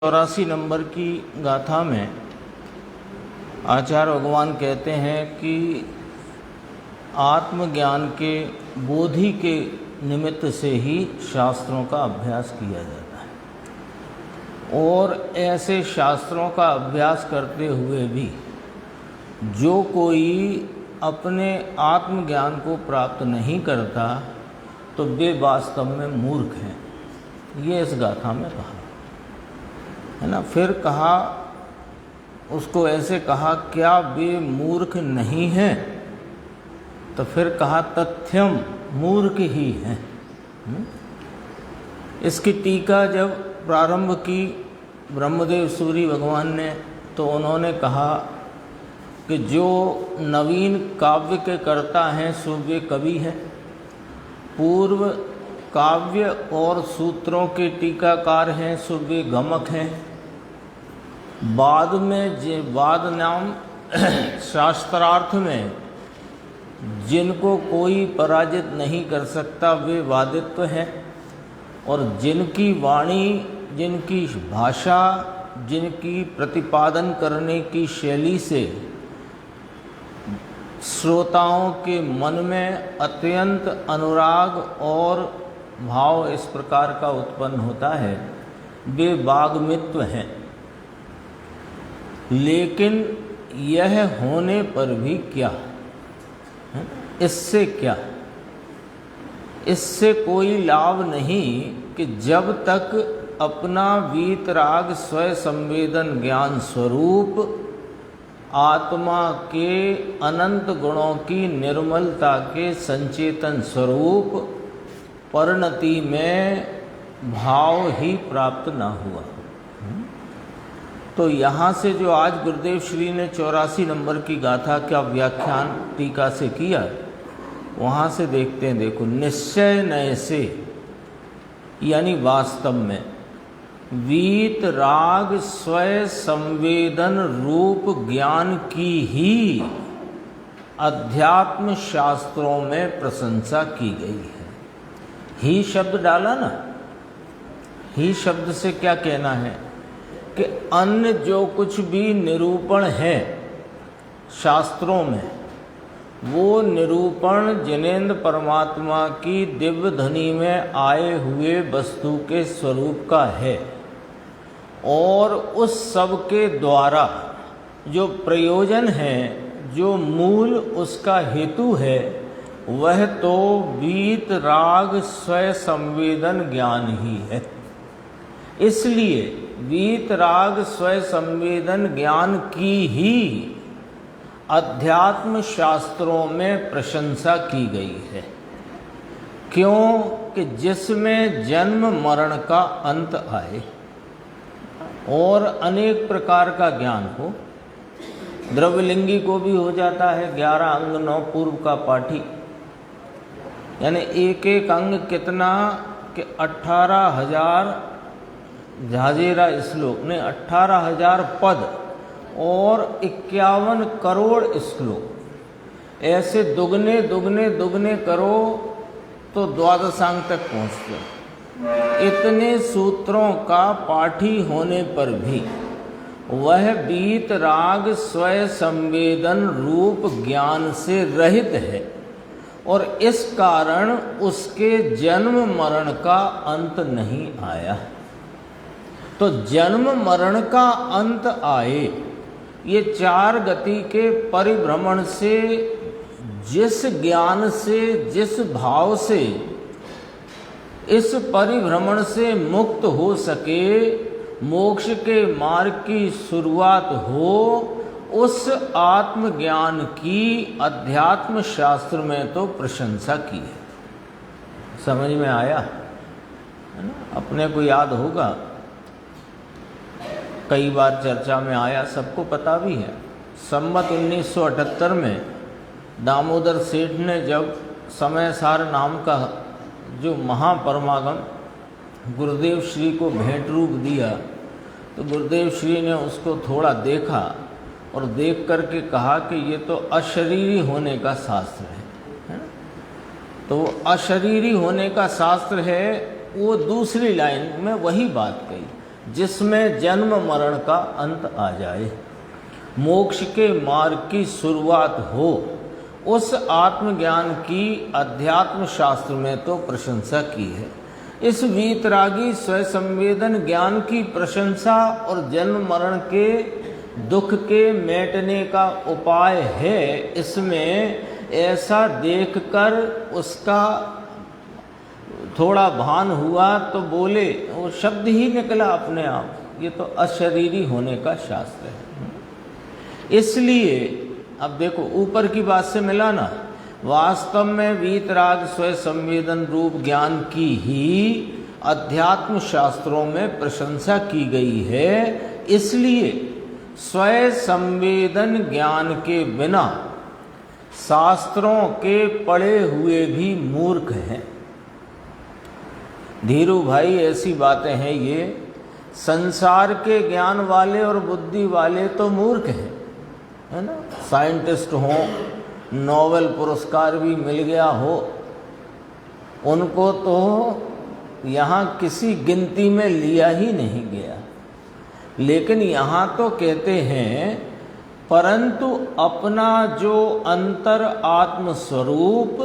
84 number की गाथा में आचार्य भगवान कहते हैं कि आत्मज्ञान के बोधि के निमित्त से ही शास्त्रों का अभ्यास किया जाता है और ऐसे शास्त्रों का अभ्यास करते हुए भी जो कोई अपने आत्मज्ञान को प्राप्त नहीं करता तो वे वास्तव में मूर्ख हैं। ये इस गाथा में कहा है ना। फिर कहा, उसको ऐसे कहा, क्या वे मूर्ख नहीं हैं? तो फिर कहा तथ्यम, मूर्ख ही हैं। इसकी टीका जब प्रारंभ की ब्रह्मदेव सूरी भगवान ने, तो उन्होंने कहा कि जो नवीन काव्य के कर्ता हैं सो वे कवि हैं, पूर्व काव्य और सूत्रों के टीकाकार हैं सो वे गमक हैं, बाद में बाद नाम शास्त्रार्थ में जिनको कोई पराजित नहीं कर सकता वे वादित्व हैं, और जिनकी वाणी, जिनकी भाषा, जिनकी प्रतिपादन करने की शैली से श्रोताओं के मन में अत्यंत अनुराग और भाव इस प्रकार का उत्पन्न होता है, वे वाग्मित्व हैं। लेकिन यह होने पर भी क्या, इससे क्या, इससे कोई लाभ नहीं कि जब तक अपना वीतराग स्वयं संवेदन ज्ञान स्वरूप आत्मा के अनंत गुणों की निर्मलता के संचेतन स्वरूप परिणति में भाव ही प्राप्त न हुआ। तो यहाँ से जो आज गुरुदेव श्री ने 84 नंबर की गाथा का व्याख्यान टीका से किया, वहाँ से देखते हैं। देखो, निश्चय नय से यानी वास्तव में वीत राग स्वयं संवेदन रूप ज्ञान की ही अध्यात्म शास्त्रों में प्रशंसा की गई है। ही शब्द डाला ना, ही शब्द से क्या कहना है कि अन्य जो कुछ भी निरूपण है शास्त्रों में, वो निरूपण जिनेंद्र परमात्मा की दिव्य ध्वनि में आए हुए वस्तु के स्वरूप का है, और उस सब के द्वारा जो प्रयोजन है, जो मूल उसका हेतु है, वह तो वीत राग स्वयं संवेदन ज्ञान ही है। इसलिए वीत राग स्वयं संवेदन ज्ञान की ही अध्यात्म शास्त्रों में प्रशंसा की गई है। क्यों? कि जिसमें जन्म मरण का अंत आए और अनेक प्रकार का ज्ञान हो। द्रव्यलिंगी को भी हो जाता है 11 अंग 9 पूर्व का पाठी, यानी एक एक अंग कितना कि 18,000 झाजेरा श्लोक ने 18,000 पद और 51 करोड़ श्लोक। ऐसे दुगने दुगने दुगने करो तो द्वादशांग तक पहुँचते। इतने सूत्रों का पाठी होने पर भी वह वीत राग स्वयं संवेदन रूप ज्ञान से रहित है, और इस कारण उसके जन्म मरण का अंत नहीं आया। तो जन्म मरण का अंत आए, ये 4 गति के परिभ्रमण से, जिस ज्ञान से, जिस भाव से इस परिभ्रमण से मुक्त हो सके, मोक्ष के मार्ग की शुरुआत हो, उस आत्मज्ञान की अध्यात्म शास्त्र में तो प्रशंसा की है। समझ में आया है ना? अपने को याद होगा, कई बार चर्चा में आया, सबको पता भी है। संवत 1978 में दामोदर सेठ ने जब समय सार नाम का जो महापरमागम गुरुदेव श्री को भेंट रूप दिया, तो गुरुदेव श्री ने उसको थोड़ा देखा और देख करके कहा कि ये तो अशरीरी होने का शास्त्र है। तो वो अशरीरी होने का शास्त्र है, वो दूसरी लाइन में वही बात कही जिसमें जन्म मरण का अंत आ जाए, मोक्ष के मार्ग की शुरुआत हो, उस आत्मज्ञान की अध्यात्म शास्त्र में तो प्रशंसा की है। इस वीतरागी स्वसंवेदन ज्ञान की प्रशंसा और जन्म मरण के दुख के मिटने का उपाय है। इसमें ऐसा देखकर उसका थोड़ा भान हुआ तो बोले, वो शब्द ही निकला अपने आप, ये तो अशरीरी होने का शास्त्र है। इसलिए अब देखो ऊपर की बात से मिला ना, वास्तव में वीतराग स्वय संवेदन रूप ज्ञान की ही अध्यात्म शास्त्रों में प्रशंसा की गई है। इसलिए स्वय संवेदन ज्ञान के बिना शास्त्रों के पढ़े हुए भी मूर्ख हैं। धीरू भाई ऐसी बातें हैं ये, संसार के ज्ञान वाले और बुद्धि वाले तो मूर्ख हैं, है ना। साइंटिस्ट हो, नोबेल पुरस्कार भी मिल गया हो, उनको तो यहाँ किसी गिनती में लिया ही नहीं गया। लेकिन यहाँ तो कहते हैं परंतु अपना जो अंतर आत्म स्वरूप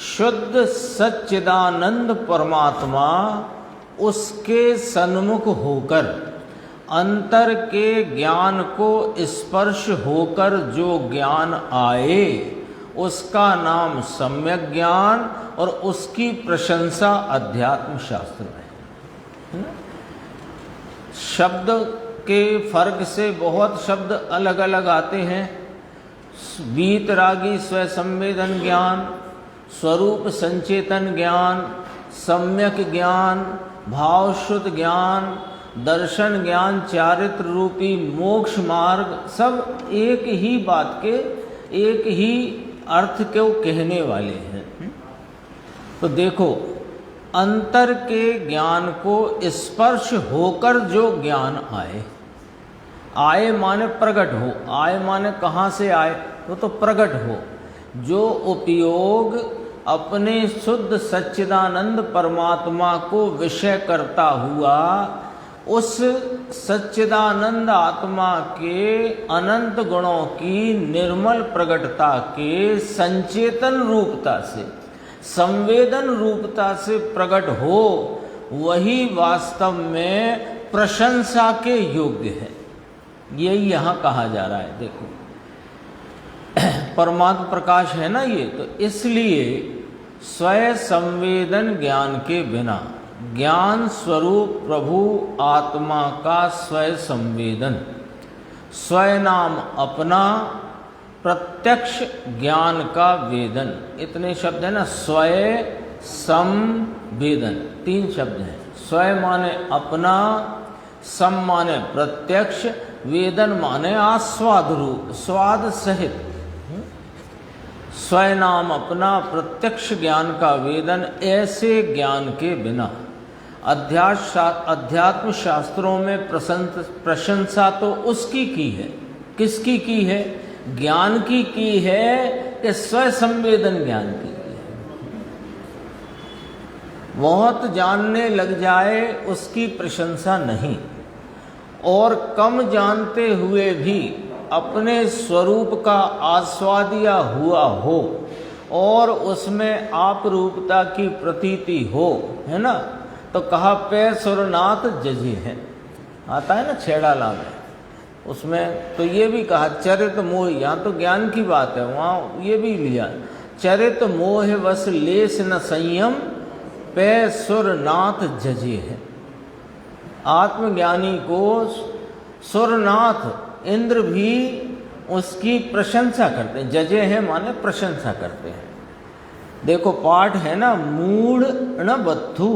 शुद्ध सच्चिदानंद परमात्मा, उसके सन्मुख होकर अंतर के ज्ञान को स्पर्श होकर जो ज्ञान आए, उसका नाम सम्यक ज्ञान और उसकी प्रशंसा अध्यात्म शास्त्र में। शब्द के फर्क से बहुत शब्द अलग अलग आते हैं। वीतरागी स्वय संवेदन ज्ञान, स्वरूप संचेतन ज्ञान, सम्यक ज्ञान, भाव शुद्ध ज्ञान, दर्शन ज्ञान, चारित्र रूपी मोक्ष मार्ग, सब एक ही बात के एक ही अर्थ को कहने वाले हैं। तो देखो, अंतर के ज्ञान को स्पर्श होकर जो ज्ञान आए, आए माने प्रकट हो, आए माने कहाँ से आए, वो तो प्रकट हो, जो उपयोग अपने शुद्ध सच्चिदानंद परमात्मा को विषय करता हुआ उस सच्चिदानंद आत्मा के अनंत गुणों की निर्मल प्रकटता के संचेतन रूपता से, संवेदन रूपता से प्रकट हो, वही वास्तव में प्रशंसा के योग्य है। यही यहाँ कहा जा रहा है। देखो परमात्म प्रकाश है ना ये, तो इसलिए स्वय संवेदन ज्ञान के बिना ज्ञान स्वरूप प्रभु आत्मा का स्वय संवेदन, स्वय नाम अपना, प्रत्यक्ष ज्ञान का वेदन, इतने शब्द है ना। स्वय संवेदन, तीन शब्द हैं। स्वय माने अपना, सम माने प्रत्यक्ष, वेदन माने आस्वाद रूप, स्वाद सहित। स्वय नाम अपना, प्रत्यक्ष ज्ञान का वेदन, ऐसे ज्ञान के बिना अध्यात्म शास्त्रों में प्रशंसा तो उसकी की है। किसकी की है? ज्ञान की है कि स्वय संवेदन ज्ञान की है। बहुत जानने लग जाए उसकी प्रशंसा नहीं, और कम जानते हुए भी अपने स्वरूप का आस्वादिया हुआ हो और उसमें आप रूपता की प्रतीति हो, है ना। तो कहा पे सुरनाथ जजी है, आता है ना छेड़ाला में, उसमें तो ये भी कहा चरित मोह, यहाँ तो ज्ञान की बात है, वहाँ ये भी लिया चरित मोह वस लेस न संयम पे सुरनाथ जजे है। आत्मज्ञानी को सुरनाथ इंद्र भी उसकी प्रशंसा करते हैं। जजे हैं माने प्रशंसा करते हैं। देखो पाठ है ना, मूढ़ न बत्थु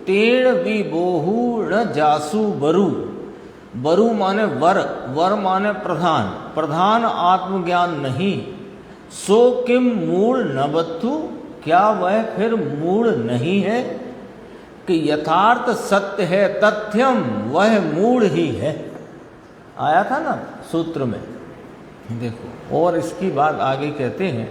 तेड़ विबोहु न जासु बरु। बरु माने वर, वर माने प्रधान, प्रधान आत्मज्ञान नहीं। सो किम मूढ़ न बत्थु, क्या वह फिर मूढ़ नहीं है कि यथार्थ सत्य है तथ्यम वह मूढ़ ही है। आया था ना सूत्र में, देखो। और इसकी बात आगे कहते हैं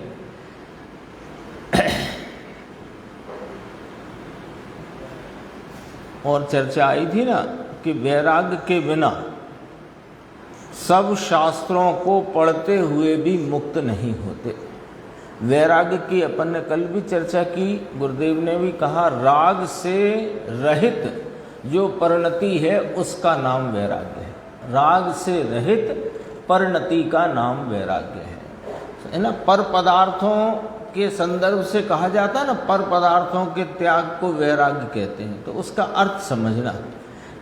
और चर्चा आई थी ना कि वैराग्य के बिना सब शास्त्रों को पढ़ते हुए भी मुक्त नहीं होते। वैराग्य की अपन ने कल भी चर्चा की, गुरुदेव ने भी कहा राग से रहित जो परिणति है उसका नाम वैराग्य है। राग से रहित परिणति का नाम वैराग्य है ना। पर पदार्थों के संदर्भ से कहा जाता है ना, पर पदार्थों के त्याग को वैराग्य कहते हैं। तो उसका अर्थ समझना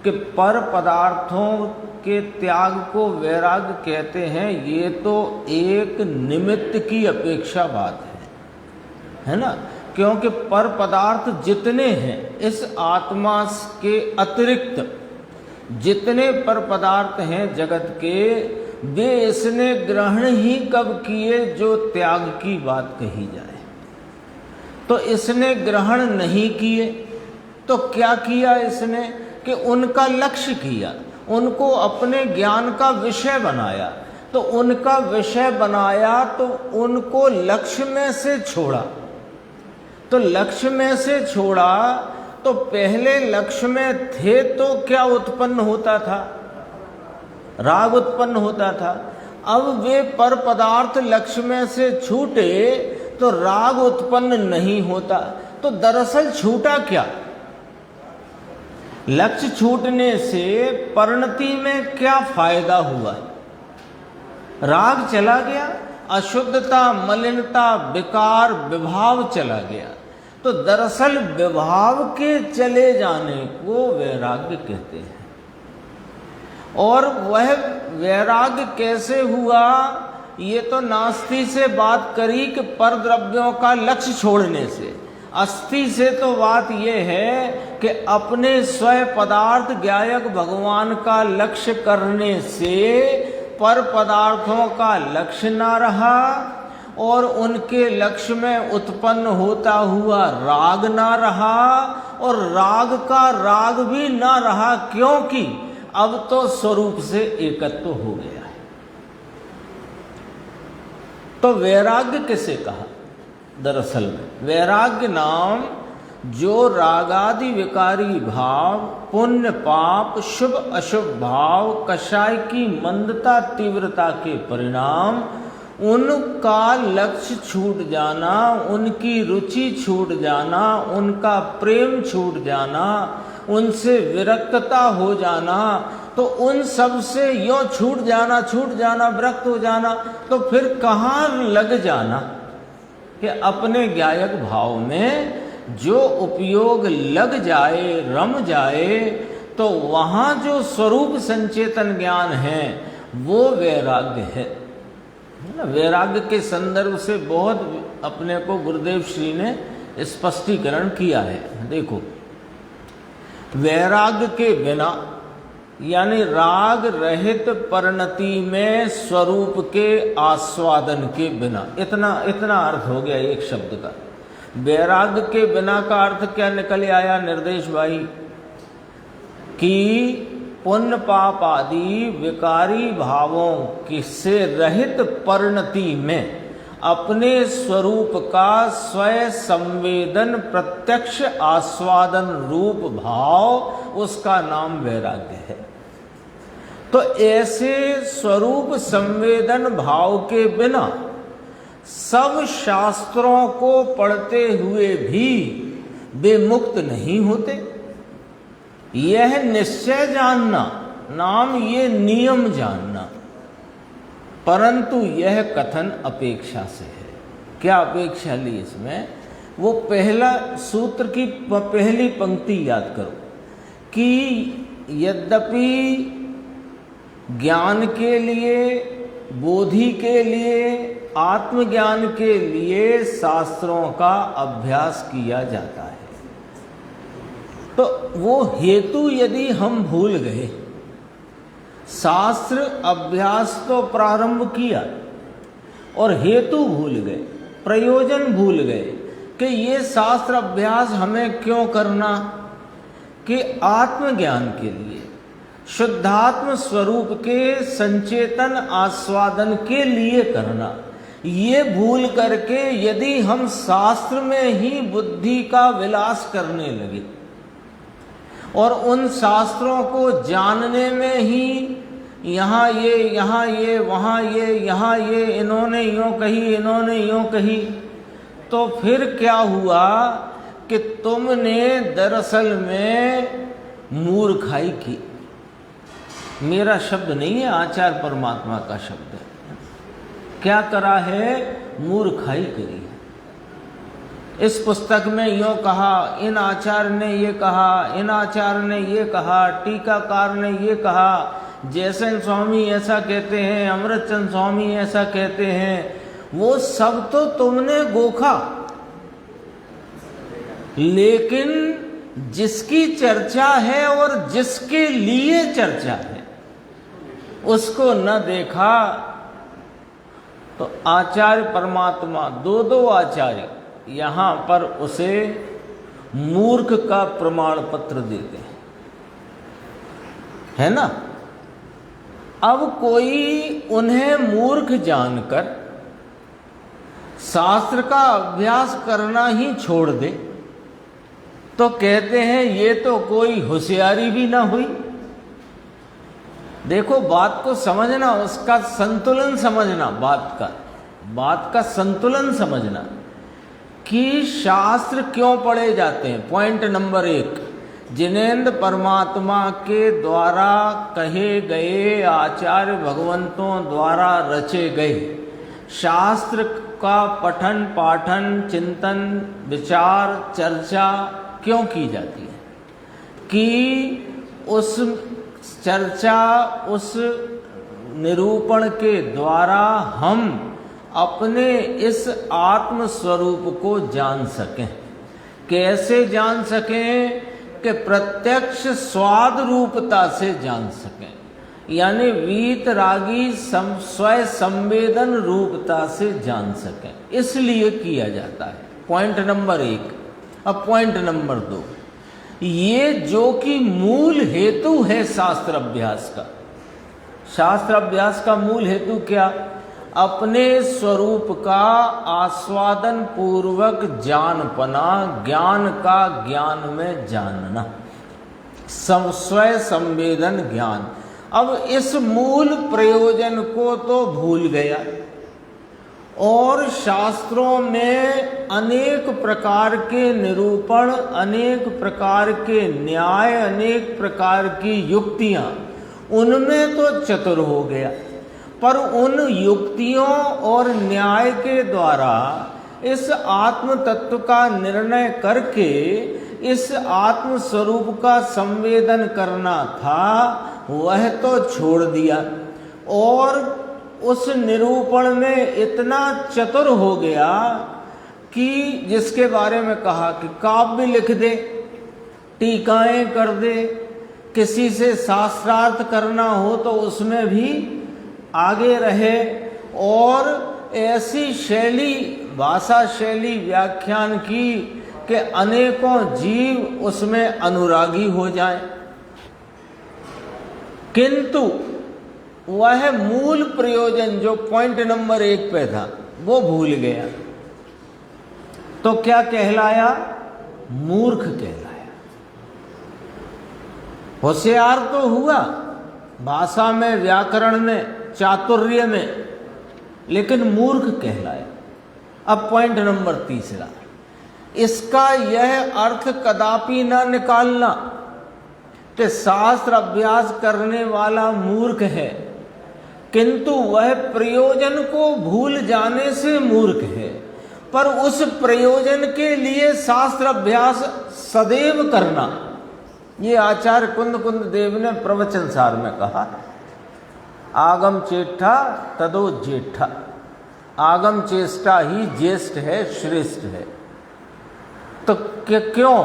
कि पर पदार्थों के त्याग को वैराग्य कहते हैं, ये तो एक निमित्त की अपेक्षा बात है ना। क्योंकि पर पदार्थ जितने हैं इस आत्मा के अतिरिक्त जितने पर पदार्थ हैं जगत के, वे इसने ग्रहण ही कब किए जो त्याग की बात कही जाए। तो इसने ग्रहण नहीं किए तो क्या किया इसने कि उनका लक्ष्य किया, उनको अपने ज्ञान का विषय बनाया। तो उनका विषय बनाया तो उनको लक्ष्य में से छोड़ा। तो लक्ष्य में से छोड़ा तो पहले लक्ष्य में थे तो क्या उत्पन्न होता था? राग उत्पन्न होता था। अब वे पर पदार्थ लक्ष्य में से छूटे तो राग उत्पन्न नहीं होता। तो दरअसल छूटा क्या? लक्ष्य छूटने से परिणति में क्या फायदा हुआ? राग चला गया, अशुद्धता, मलिनता, विकार, विभाव चला गया। तो दरअसल विभाव के चले जाने को वैराग्य कहते हैं। और वह वैराग्य कैसे हुआ? ये तो नास्ति से बात करी कि पर द्रव्यों का लक्ष्य छोड़ने से। अस्थि से तो बात यह है कि अपने स्वयं पदार्थ ज्ञायक भगवान का लक्ष्य करने से पर पदार्थों का लक्ष्य ना रहा और उनके लक्ष्य में उत्पन्न होता हुआ राग ना रहा और राग का राग भी ना रहा, क्योंकि अब तो स्वरूप से एकत्व हो गया है। तो वैराग्य किसे कहा? दरअसल में वैराग्य नाम जो रागादि विकारी भाव, पुण्य पाप, शुभ अशुभ भाव, कषाय की मंदता तीव्रता के परिणाम, उनका लक्ष्य छूट जाना, उनकी रुचि छूट जाना, उनका प्रेम छूट जाना, उनसे विरक्तता हो जाना, तो उन सब से यो छूट जाना, विरक्त हो जाना, तो फिर कहाँ लग जाना कि अपने ज्ञायक भाव में जो उपयोग लग जाए, रम जाए, तो वहाँ जो स्वरूप संचेतन ज्ञान है वो वैराग्य है। वैराग्य के संदर्भ से बहुत अपने को गुरुदेव श्री ने स्पष्टीकरण किया है। देखो, वैराग्य के बिना यानी राग रहित परिणति में स्वरूप के आस्वादन के बिना, इतना अर्थ हो गया एक शब्द का। वैराग्य के बिना का अर्थ क्या निकल आया निर्देश भाई? कि पुण्य पाप आदि विकारी भावों की से रहित परिणति में अपने स्वरूप का स्वयं संवेदन प्रत्यक्ष आस्वादन रूप भाव, उसका नाम वैराग्य है। तो ऐसे स्वरूप संवेदन भाव के बिना सब शास्त्रों को पढ़ते हुए भी वे मुक्त नहीं होते। यह निश्चय जानना नाम ये नियम जानना, परंतु यह कथन अपेक्षा से है। क्या अपेक्षा ली इसमें? वो पहला सूत्र की पहली पंक्ति याद करो कि यद्यपि ज्ञान के लिए, बोधि के लिए, आत्मज्ञान के लिए शास्त्रों का अभ्यास किया जाता है। तो वो हेतु यदि हम भूल गए, शास्त्र अभ्यास तो प्रारंभ किया और हेतु भूल गए, प्रयोजन भूल गए कि ये शास्त्र अभ्यास हमें क्यों करना, कि आत्मज्ञान के लिए, शुद्धात्म स्वरूप के संचेतन आस्वादन के लिए करना। ये भूल करके यदि हम शास्त्र में ही बुद्धि का विलास करने लगे और उन शास्त्रों को जानने में ही यहाँ ये, वहाँ ये, यहाँ ये, इन्होंने यूँ कही, इन्होंने यूँ कही, तो फिर क्या हुआ कि तुमने दरअसल में मूर्खाई की। मेरा शब्द नहीं है, आचार्य परमात्मा का शब्द है। क्या करा है? मूर्खाई करी है। इस पुस्तक में यूँ कहा, इन आचार्य ने ये कहा, इन आचार्य ने ये कहा, टीकाकार ने ये कहा, जयसेन स्वामी ऐसा कहते हैं, अमृतचंद स्वामी ऐसा कहते हैं। वो सब तो तुमने गोखा, लेकिन जिसकी चर्चा है और जिसके लिए चर्चा है उसको न देखा। तो आचार्य परमात्मा, दो आचार्य यहाँ पर उसे मूर्ख का प्रमाण पत्र देते हैं, है ना। अब कोई उन्हें मूर्ख जानकर शास्त्र का अभ्यास करना ही छोड़ दे तो कहते हैं ये तो कोई होशियारी भी ना हुई। देखो, बात को समझना, उसका संतुलन समझना, बात का संतुलन समझना कि शास्त्र क्यों पढ़े जाते हैं। पॉइंट नंबर 1, जिनेंद्र परमात्मा के द्वारा कहे गए, आचार्य भगवंतों द्वारा रचे गए शास्त्र का पठन पाठन, चिंतन, विचार, चर्चा क्यों की जाती है? कि उस चर्चा, उस निरूपण के द्वारा हम अपने इस आत्म स्वरूप को जान सकें। कैसे जान सकें? कि प्रत्यक्ष स्वाद रूपता से जान सकें, यानी वीतरागी स्वय संवेदन रूपता से जान सकें, इसलिए किया जाता है। Point number 1। अब पॉइंट नंबर 2, ये जो कि मूल हेतु है शास्त्र अभ्यास का। शास्त्र अभ्यास का मूल हेतु क्या? अपने स्वरूप का आस्वादन पूर्वक जानपना, ज्ञान का ज्ञान में जानना, स्वय संवेदन ज्ञान। अब इस मूल प्रयोजन को तो भूल गया और शास्त्रों में अनेक प्रकार के निरूपण, अनेक प्रकार के न्याय, अनेक प्रकार की युक्तियां, उनमें तो चतुर हो गया, पर उन युक्तियों और न्याय के द्वारा इस आत्म तत्व का निर्णय करके इस आत्म स्वरूप का संवेदन करना था, वह तो छोड़ दिया और उस निरूपण में इतना चतुर हो गया कि जिसके बारे में कहा कि काव्य लिख दे, टीकाएं कर दे, किसी से शास्त्रार्थ करना हो तो उसमें भी आगे रहे और ऐसी शैली, भाषा शैली व्याख्यान की कि अनेकों जीव उसमें अनुरागी हो जाएं। किंतु वह मूल प्रयोजन जो पॉइंट नंबर 1 पे था वो भूल गया, तो क्या कहलाया? मूर्ख कहलाया। होशियार तो हुआ भाषा में, व्याकरण में, चातुर्य में, लेकिन मूर्ख कहलाया। अब पॉइंट नंबर 3, इसका यह अर्थ कदापि न निकालना कि शास्त्र अभ्यास करने वाला मूर्ख है, किंतु वह प्रयोजन को भूल जाने से मूर्ख है, पर उस प्रयोजन के लिए शास्त्र अभ्यास सदैव करना। ये आचार्य कुंद देव ने प्रवचन सार में कहा, आगम चेष्टा तदो ज्येष्ठा, आगम चेष्टा ही ज्येष्ठ है, श्रेष्ठ है। तो क्यों?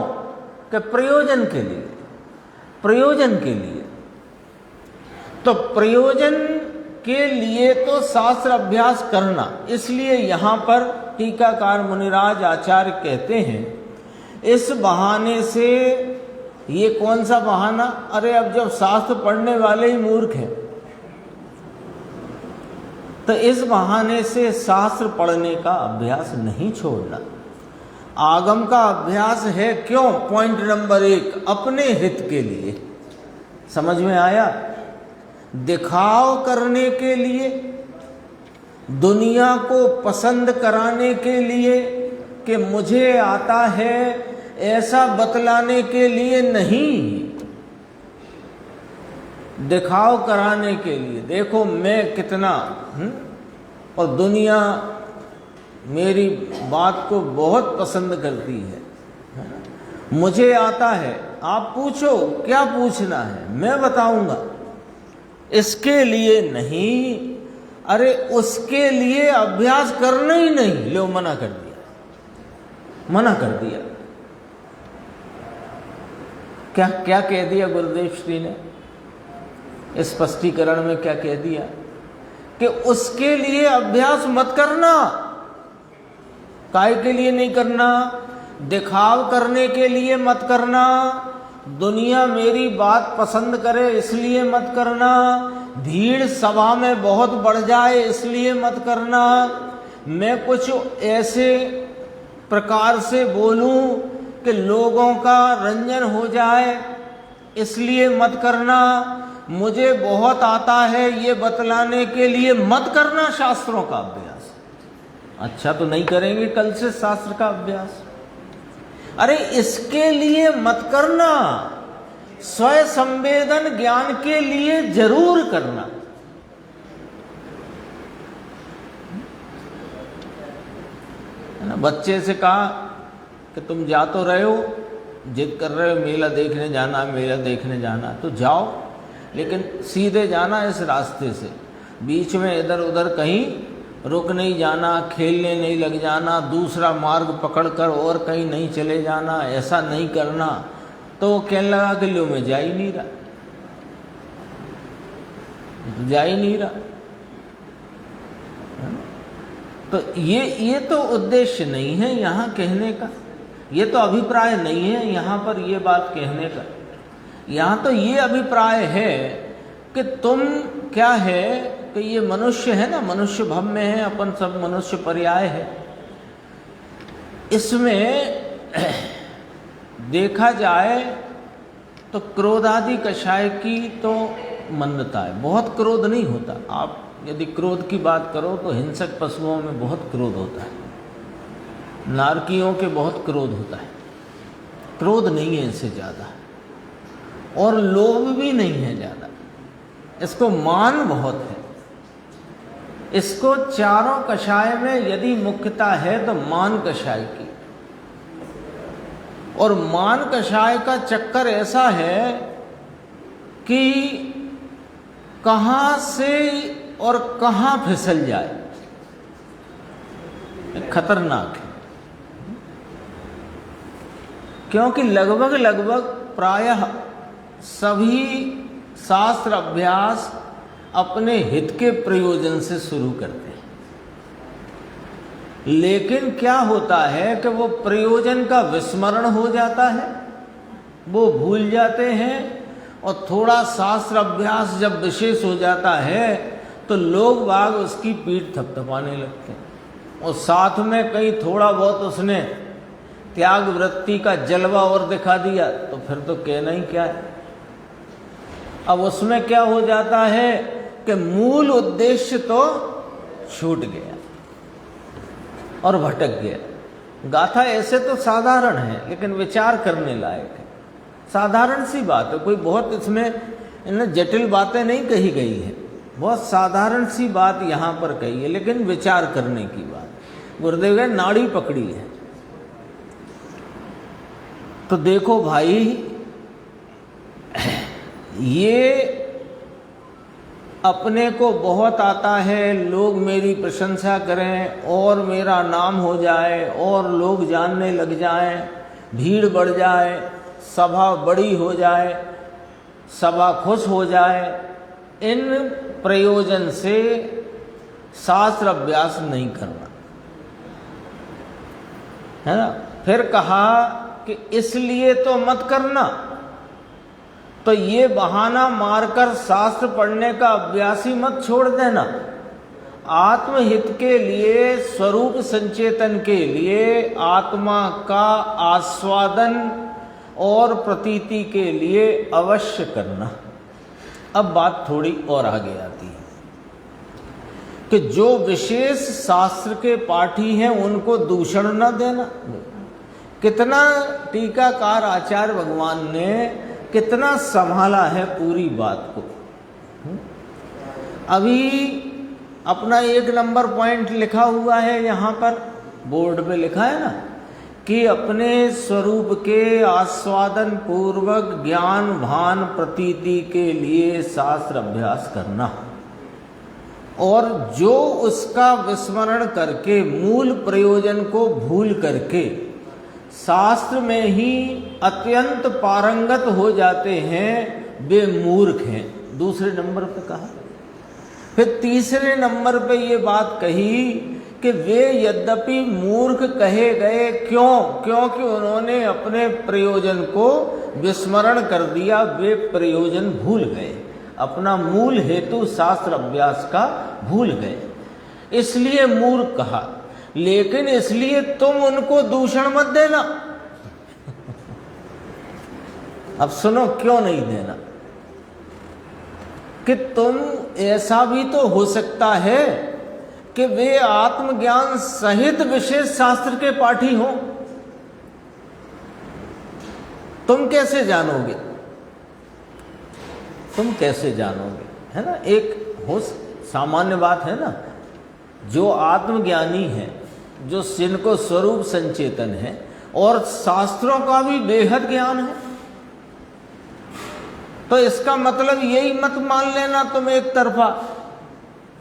कि प्रयोजन के लिए, प्रयोजन के लिए। तो प्रयोजन के लिए तो शास्त्र अभ्यास करना, इसलिए यहाँ पर टीकाकार मुनिराज आचार्य कहते हैं, इस बहाने से, ये कौन सा बहाना? अरे अब जब शास्त्र पढ़ने वाले ही मूर्ख हैं तो इस बहाने से शास्त्र पढ़ने का अभ्यास नहीं छोड़ना। आगम का अभ्यास है क्यों? पॉइंट नंबर 1, अपने हित के लिए। समझ में आया? दिखाव करने के लिए, दुनिया को पसंद कराने के लिए कि मुझे आता है, ऐसा बतलाने के लिए नहीं, दिखाव कराने के लिए। देखो मैं कितना और दुनिया मेरी बात को बहुत पसंद करती है, मुझे आता है। आप पूछो, क्या पूछना है, मैं बताऊंगा। इसके लिए नहीं, अरे उसके लिए अभ्यास करना ही नहीं। लो, मना कर दिया, मना कर दिया। क्या क्या कह दिया गुरुदेव श्री ने स्पष्टीकरण में? क्या कह दिया कि उसके लिए अभ्यास मत करना। काहे के लिए नहीं करना? दिखाव करने के लिए मत करना, दुनिया मेरी बात पसंद करे इसलिए मत करना, भीड़ सभा में बहुत बढ़ जाए इसलिए मत करना, मैं कुछ ऐसे प्रकार से बोलूं कि लोगों का रंजन हो जाए इसलिए मत करना, मुझे बहुत आता है ये बतलाने के लिए मत करना शास्त्रों का अभ्यास। अच्छा, तो नहीं करेंगे कल से शास्त्र का अभ्यास? अरे इसके लिए मत करना, स्वयं संवेदन ज्ञान के लिए जरूर करना। है ना? बच्चे से कहा कि तुम जा तो रहे हो, जिद कर रहे हो मेला देखने जाना, मेला देखने जाना, तो जाओ, लेकिन सीधे जाना इस रास्ते से, बीच में इधर उधर कहीं रुक नहीं जाना, खेलने नहीं लग जाना, दूसरा मार्ग पकड़कर और कहीं नहीं चले जाना, ऐसा नहीं करना। तो वो कहने लगा कि लो मैं जा ही नहीं रहा, जा ही नहीं रहा। तो ये तो उद्देश्य नहीं है यहाँ कहने का, ये तो अभिप्राय नहीं है यहाँ पर ये बात कहने का। यहाँ तो ये अभिप्राय है कि तुम क्या है कि ये मनुष्य है ना, मनुष्य भव में है, अपन सब मनुष्य पर्याय है। इसमें देखा जाए तो क्रोधादि कषाय की तो मंदता है, बहुत क्रोध नहीं होता। आप यदि क्रोध की बात करो तो हिंसक पशुओं में बहुत क्रोध होता है, नारकियों के बहुत क्रोध होता है, क्रोध नहीं है इससे ज़्यादा, और लोभ भी नहीं है ज़्यादा। इसको मान बहुत है। इसको चारों कषाय में यदि मुख्यता है तो मान कषाय की, और मान कषाय का चक्कर ऐसा है कि कहाँ से और कहाँ फिसल जाए, खतरनाक है। क्योंकि लगभग प्रायः सभी शास्त्र अभ्यास अपने हित के प्रयोजन से शुरू करते हैं, लेकिन क्या होता है कि वो प्रयोजन का विस्मरण हो जाता है, वो भूल जाते हैं, और थोड़ा शास्त्र अभ्यास जब विशेष हो जाता है तो लोग बाग उसकी पीठ थपथपाने लगते हैं, और साथ में कहीं थोड़ा बहुत उसने त्याग वृत्ति का जलवा और दिखा दिया तो फिर तो कहना ही क्या है। अब उसमें क्या हो जाता है कि मूल उद्देश्य तो छूट गया और भटक गया। गाथा ऐसे तो साधारण है लेकिन विचार करने लायक है, साधारण सी बात है, कोई बहुत इसमें जटिल बातें नहीं कही गई है, बहुत साधारण सी बात यहाँ पर कही है, लेकिन विचार करने की बात गुरुदेव ने नाड़ी पकड़ी है। तो देखो भाई, ये अपने को बहुत आता है, लोग मेरी प्रशंसा करें और मेरा नाम हो जाए और लोग जानने लग जाएं, भीड़ बढ़ जाए, सभा बड़ी हो जाए, सभा खुश हो जाए, इन प्रयोजन से शास्त्र अभ्यास नहीं करना है ना। फिर कहा कि इसलिए तो मत करना, तो ये बहाना मारकर शास्त्र पढ़ने का अभ्यास ही मत छोड़ देना। आत्महित के लिए, स्वरूप संचेतन के लिए आत्मा का आस्वादन और प्रतीति के लिए अवश्य करना। अब बात थोड़ी और आगे आती है कि जो विशेष शास्त्र के पाठी हैं उनको दूषण न देना। कितना टीकाकार आचार्य भगवान ने कितना संभाला है पूरी बात को। अभी अपना 1 नंबर पॉइंट लिखा हुआ है यहाँ पर बोर्ड पे लिखा है ना कि अपने स्वरूप के आस्वादन पूर्वक ज्ञान भान प्रतीति के लिए शास्त्र अभ्यास करना, और जो उसका विस्मरण करके मूल प्रयोजन को भूल करके शास्त्र में ही अत्यंत पारंगत हो जाते हैं वे मूर्ख हैं। दूसरे नंबर पे कहा। फिर तीसरे नंबर पे ये बात कही कि वे यद्यपि मूर्ख कहे गए, क्यों? क्योंकि उन्होंने अपने प्रयोजन को विस्मरण कर दिया, वे प्रयोजन भूल गए, अपना मूल हेतु शास्त्र अभ्यास का भूल गए, इसलिए मूर्ख कहा। लेकिन इसलिए तुम उनको दूषण मत देना। अब सुनो क्यों नहीं देना, कि तुम ऐसा भी तो हो सकता है कि वे आत्मज्ञान सहित विशेष शास्त्र के पाठी हों। तुम कैसे जानोगे? तुम कैसे जानोगे? है ना, एक हो सामान्य बात है ना, जो आत्मज्ञानी है, जो जिनको स्वरूप संचेतन है और शास्त्रों का भी बेहद ज्ञान है, तो इसका मतलब यही मत मान लेना तुम एक तरफा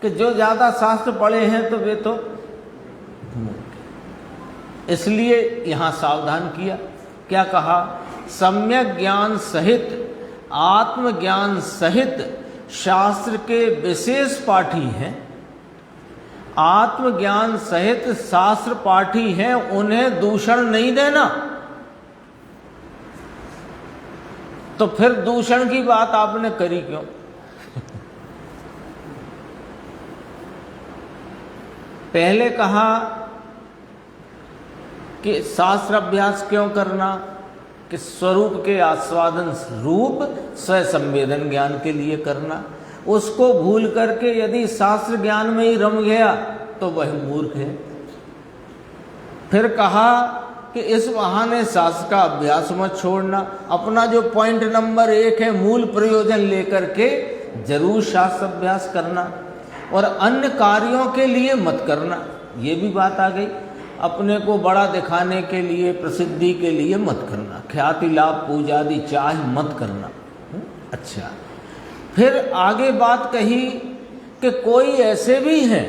कि जो ज्यादा शास्त्र पढ़े हैं तो वे तो। इसलिए यहां सावधान किया, क्या कहा? सम्यक ज्ञान सहित, आत्मज्ञान सहित शास्त्र के विशेष पाठी हैं, आत्मज्ञान सहित शास्त्र पाठी हैं, उन्हें दूषण नहीं देना। तो फिर दूषण की बात आपने करी क्यों? पहले कहा कि शास्त्र अभ्यास क्यों करना, कि स्वरूप के आस्वादन रूप स्वसंवेदन ज्ञान के लिए करना। उसको भूल करके यदि शास्त्र ज्ञान में ही रम गया तो वह मूर्ख है। फिर कहा कि इस बहाने शास्त्र का अभ्यास मत छोड़ना, अपना जो पॉइंट नंबर 1 है मूल प्रयोजन लेकर के जरूर शास्त्र अभ्यास करना, और अन्य कार्यों के लिए मत करना। ये भी बात आ गई, अपने को बड़ा दिखाने के लिए, प्रसिद्धि के लिए मत करना, ख्याति लाभ पूजा आदि चाह मत करना। अच्छा, फिर आगे बात कही कि कोई ऐसे भी हैं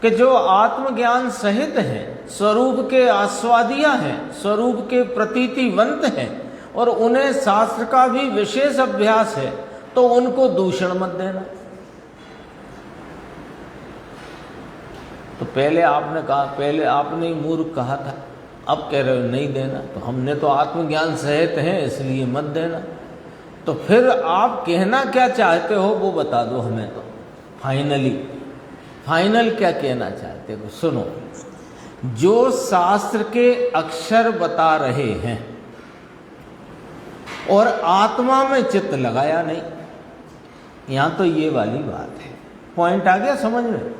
कि जो आत्मज्ञान सहित हैं, स्वरूप के आस्वादिया हैं, स्वरूप के प्रतीतिवंत हैं, और उन्हें शास्त्र का भी विशेष अभ्यास है, तो उनको दूषण मत देना। तो पहले आपने कहा, पहले आपने ही मूर्ख कहा था, अब कह रहे हो नहीं देना। तो हमने तो आत्मज्ञान सहित हैं इसलिए मत देना। तो फिर आप कहना क्या चाहते हो वो बता दो हमें। तो फाइनल क्या कहना चाहते हो? सुनो, जो शास्त्र के अक्षर बता रहे हैं और आत्मा में चित्त लगाया नहीं, यहां तो ये वाली बात है। पॉइंट आ गया समझ में?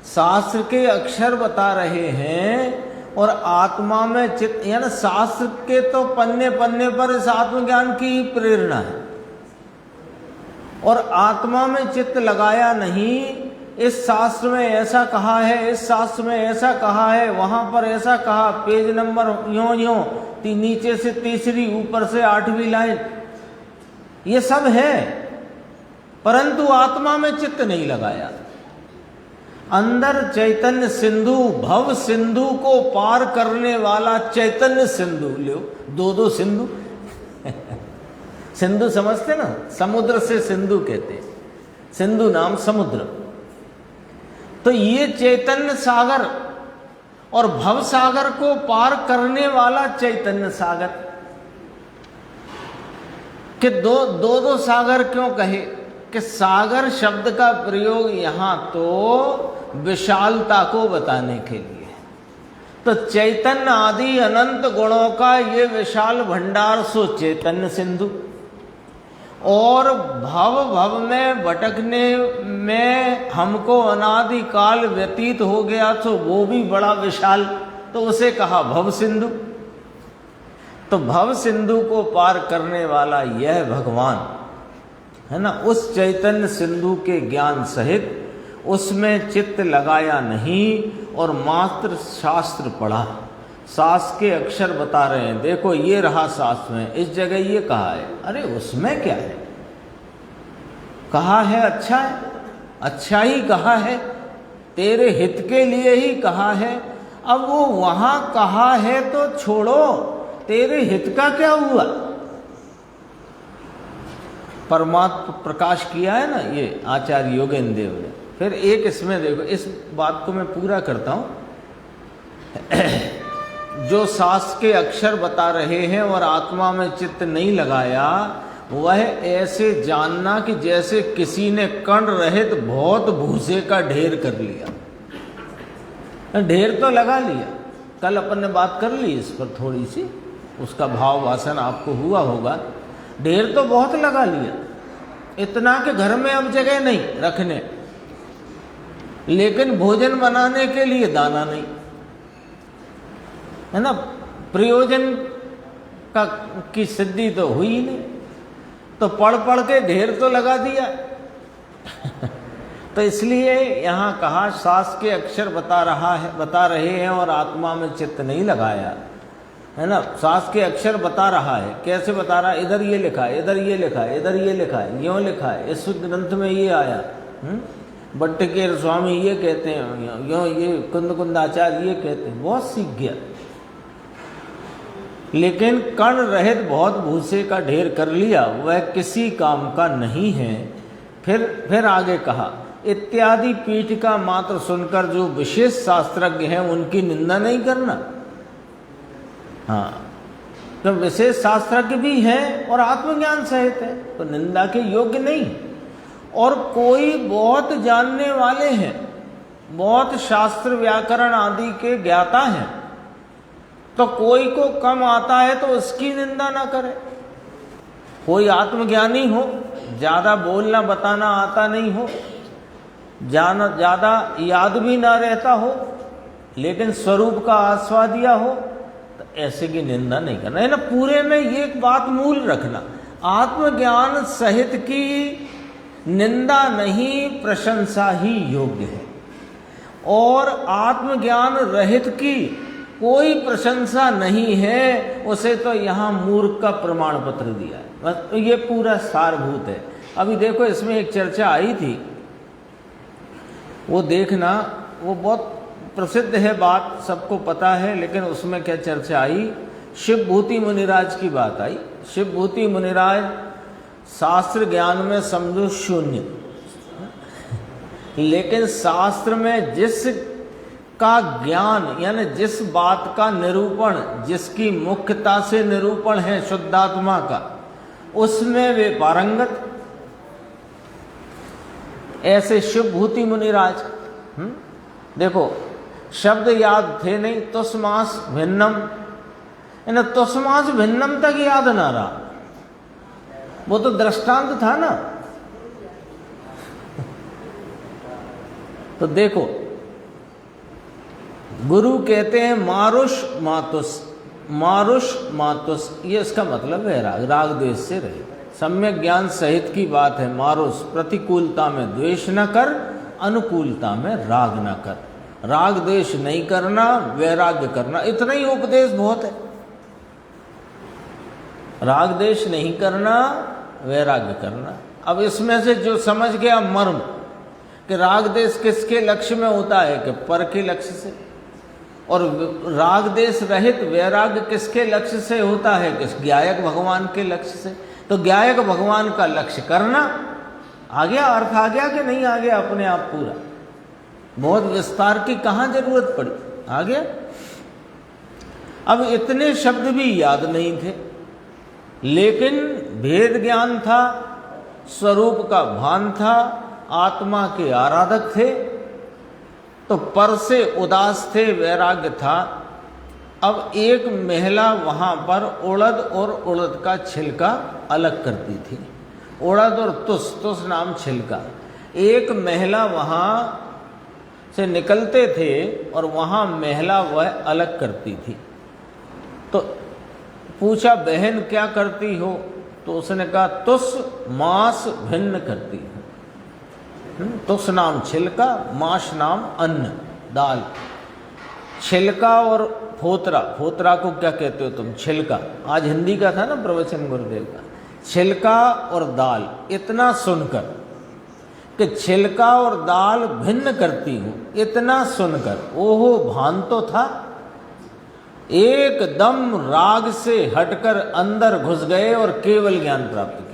शास्त्र के अक्षर बता रहे हैं और आत्मा में चित्त, यानी शास्त्र के तो पन्ने पन्ने पर इस आत्मज्ञान की प्रेरणा है, और आत्मा में चित्त लगाया नहीं। इस शास्त्र में ऐसा कहा है, इस शास्त्र में ऐसा कहा है, वहां पर ऐसा कहा, पेज नंबर यों नीचे से तीसरी, ऊपर से 8वीं लाइन, ये सब है, परंतु आत्मा में चित्त नहीं लगाया। अंदर चैतन्य सिंधु, भव सिंधु को पार करने वाला चैतन्य सिंधु, लो दो सिंधु सिंधु समझते ना, समुद्र से सिंधु कहते, सिंधु नाम समुद्र। तो ये चैतन्य सागर और भव सागर को पार करने वाला चैतन्य सागर, कि दो सागर क्यों कहे? कि सागर शब्द का प्रयोग यहाँ तो विशालता को बताने के लिए, तो चैतन्य आदि अनंत गुणों का ये विशाल भंडार सो चैतन्य सिंधु, और भव में भटकने में हमको अनादि काल व्यतीत हो गया तो वो भी बड़ा विशाल, तो उसे कहा भव सिंधु। तो भव सिंधु को पार करने वाला यह भगवान है ना, उस चैतन्य सिंधु के ज्ञान सहित उसमें चित्त लगाया नहीं और मात्र शास्त्र पढ़ा, शास्त्र के अक्षर बता रहे हैं, देखो ये रहा शास्त्र में, इस जगह ये कहा है, अरे उसमें क्या है, कहा है अच्छा है, अच्छा ही कहा है, तेरे हित के लिए ही कहा है। अब वो वहां कहा है तो छोड़ो, तेरे हित का क्या हुआ? परमात्मा प्रकाश किया है ना ये आचार्य योगेंद्र देव ने। फिर एक इसमें देखो, इस बात को मैं पूरा करता हूं, जो शास्त्र के अक्षर बता रहे हैं और आत्मा में चित्त नहीं लगाया, वह ऐसे जानना कि जैसे किसी ने कण रहित बहुत भूसे का ढेर कर लिया। ढेर तो लगा लिया, कल अपन ने बात कर ली इस पर थोड़ी सी, उसका भाव वासन आपको हुआ होगा। ढेर तो बहुत लगा लिया, इतना कि घर में अब जगह नहीं रखने, लेकिन भोजन बनाने के लिए दाना नहीं, है ना, प्रयोजन का की सिद्धि तो हुई ही नहीं, तो पढ़ पढ़ के ढेर तो लगा दिया। तो इसलिए यहाँ कहा शास्त्र के अक्षर बता रहे हैं और आत्मा में चित्त नहीं लगाया, है ना। शास्त्र के अक्षर बता रहा है, कैसे बता रहा है, इधर ये लिखा है, इधर ये लिखा है, इधर ये लिखा है, यूँ लिखा है, इस ग्रंथ में ये आया, भट्टकेर स्वामी ये कहते हैं, यूँ ये कुंदाचार्य ये कहते हैं, बहुत सीख गया, लेकिन कण रहित बहुत भूसे का ढेर कर लिया, वह किसी काम का नहीं है। फिर आगे कहा, इत्यादि पीठिका मात्र सुनकर जो विशेष शास्त्रज्ञ हैं उनकी निंदा नहीं करना। हाँ, तो विशेष शास्त्रज्ञ भी हैं और आत्मज्ञान सहित है, तो निंदा के योग्य नहीं। और कोई बहुत जानने वाले हैं, बहुत शास्त्र व्याकरण आदि के ज्ञाता हैं, तो कोई को कम आता है तो उसकी निंदा ना करे। कोई आत्मज्ञानी हो, ज़्यादा बोलना बताना आता नहीं हो, ज़्यादा याद भी ना रहता हो, लेकिन स्वरूप का आस्वादिया हो, तो ऐसे की निंदा नहीं करना, है ना। पूरे में ये एक बात मूल रखना, आत्मज्ञान सहित की निंदा नहीं, प्रशंसा ही योग्य है, और आत्मज्ञान रहित की कोई प्रशंसा नहीं है, उसे तो यहाँ मूर्ख का प्रमाण पत्र दिया है। बस ये पूरा सारभूत है। अभी देखो इसमें एक चर्चा आई थी, वो देखना, वो बहुत प्रसिद्ध है, बात सबको पता है, लेकिन उसमें क्या चर्चा आई, शिवभूति मुनिराज की बात आई। शिवभूति मुनिराज शास्त्र ज्ञान में समझो शून्य, लेकिन शास्त्र में जिस का ज्ञान, यानी जिस बात का निरूपण, जिसकी मुख्यता से निरूपण है शुद्धात्मा का, उसमें वे पारंगत। ऐसे शिवभूति मुनिराज, देखो शब्द याद थे नहीं, तुस्मास भिन्नम, यानी तुस्मास भिन्नम तक याद ना रहा, वो तो दृष्टांत था ना। तो देखो गुरु कहते हैं मारुष मातुस, मारुष मातुस, ये इसका मतलब है राग द्वेष से रहे, सम्यक ज्ञान सहित की बात है। मारुष, प्रतिकूलता में द्वेष न कर, अनुकूलता में राग न कर, राग द्वेष नहीं करना, वैराग्य करना, इतना ही उपदेश बहुत है। राग द्वेष नहीं करना, वैराग्य करना। अब इसमें से जो समझ गया मर्म कि राग द्वेष किसके लक्ष्य में होता है, कि पर के लक्ष्य से, और राग द्वेष रहित वैराग्य किसके लक्ष्य से होता है, कि ज्ञायक भगवान के लक्ष्य से। तो ज्ञायक भगवान का लक्ष्य करना, आ गया अर्थ, आ गया कि नहीं आ गया अपने आप पूरा, बहुत विस्तार की कहाँ जरूरत पड़ी, आ गया। अब इतने शब्द भी याद नहीं थे, लेकिन भेद ज्ञान था, स्वरूप का भान था, आत्मा के आराधक थे, तो पर से उदास थे, वैराग्य था। अब एक महिला वहाँ पर उड़द और उड़द का छिलका अलग करती थी। उड़द और तुस नाम छिलका, एक महिला वहाँ से निकलते थे और वहाँ महिला वह अलग करती थी। तो पूछा, बहन क्या करती हो? तो उसने कहा, तुस मांस भिन्न करती हूँ। तुस नाम छिलका, मांस नाम अन्न दाल। छिलका और फोतरा, फोतरा को क्या कहते हो तुम? छिलका। आज हिंदी का था ना प्रवचन गुरुदेव का। छिलका और दाल, इतना सुनकर कि छिलका और दाल भिन्न करती हूँ, इतना सुनकर ओहो भान तो था, एकदम राग से हटकर अंदर घुस गए और केवल ज्ञान प्राप्त किया।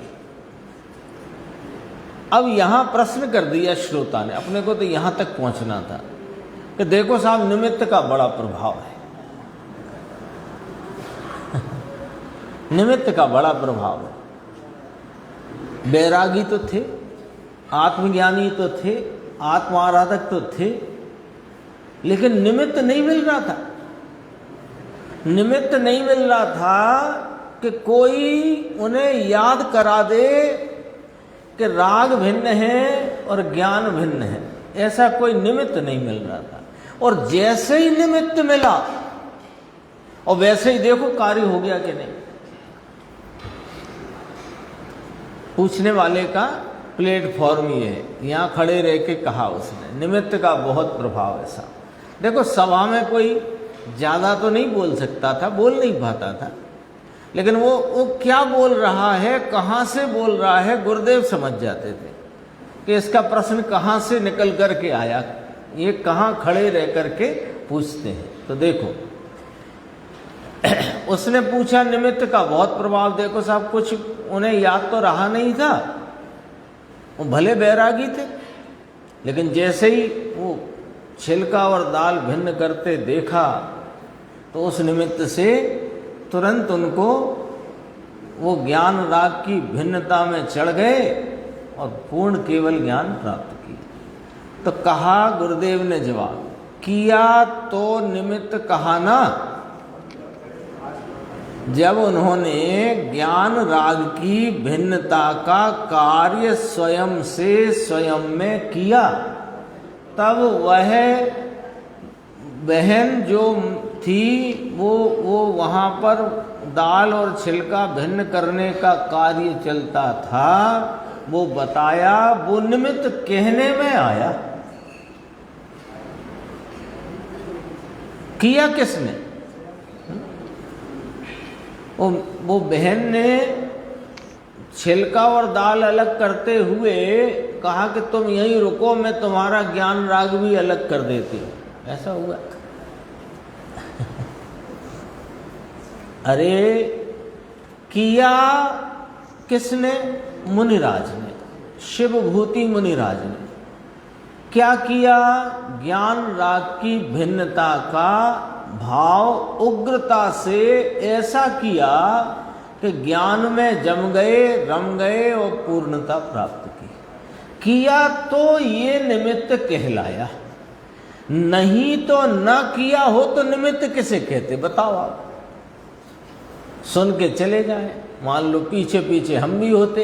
अब यहां प्रश्न कर दिया श्रोता ने, अपने को तो यहां तक पहुंचना था कि देखो साहब, निमित्त का बड़ा प्रभाव है। निमित्त का बड़ा प्रभाव है। बैरागी तो थे, आत्मज्ञानी तो थे, आत्माराधक तो थे, लेकिन निमित्त नहीं मिल रहा था। निमित्त नहीं मिल रहा था कि कोई उन्हें याद करा दे कि राग भिन्न है और ज्ञान भिन्न है। ऐसा कोई निमित्त नहीं मिल रहा था। और जैसे ही निमित्त मिला और वैसे ही देखो कार्य हो गया कि नहीं। पूछने वाले का प्लेटफॉर्म ये है, यहाँ खड़े रह के कहा उसने, निमित्त का बहुत प्रभाव ऐसा। देखो सभा में कोई ज़्यादा तो नहीं बोल सकता था, बोल नहीं पाता था, लेकिन वो क्या बोल रहा है, कहाँ से बोल रहा है, गुरुदेव समझ जाते थे कि इसका प्रश्न कहाँ से निकल करके आया, ये कहाँ खड़े रह करके पूछते हैं। तो देखो उसने पूछा निमित्त का बहुत प्रभाव। देखो साहब, कुछ उन्हें याद तो रहा नहीं था, वो भले बैरागी थे, लेकिन जैसे ही वो छिलका और दाल भिन्न करते देखा तो उस निमित्त से तुरंत उनको वो ज्ञान राग की भिन्नता में चढ़ गए और पूर्ण केवल ज्ञान प्राप्त किया। तो कहा, गुरुदेव ने जवाब किया तो निमित्त कहा ना। जब उन्होंने ज्ञान राग की भिन्नता का कार्य स्वयं से स्वयं में किया, तब वह बहन जो थी वो वहाँ पर दाल और छिलका भिन्न करने का कार्य चलता था, वो बताया, वो निमित्त कहने में आया। किया किसने? वो बहन ने छिलका और दाल अलग करते हुए कहा कि तुम यहीं रुको, मैं तुम्हारा ज्ञान राग भी अलग कर देती हूँ। ऐसा हुआ? अरे किया किसने? मुनिराज ने, शिवभूति मुनिराज ने क्या किया? ज्ञान राग की भिन्नता का भाव उग्रता से ऐसा किया कि ज्ञान में जम गए, रम गए और पूर्णता प्राप्त की। किया तो ये निमित्त कहलाया, नहीं तो न किया हो तो निमित्त किसे कहते? बताओ आप। सुन के चले जाए, मान लो पीछे पीछे हम भी होते,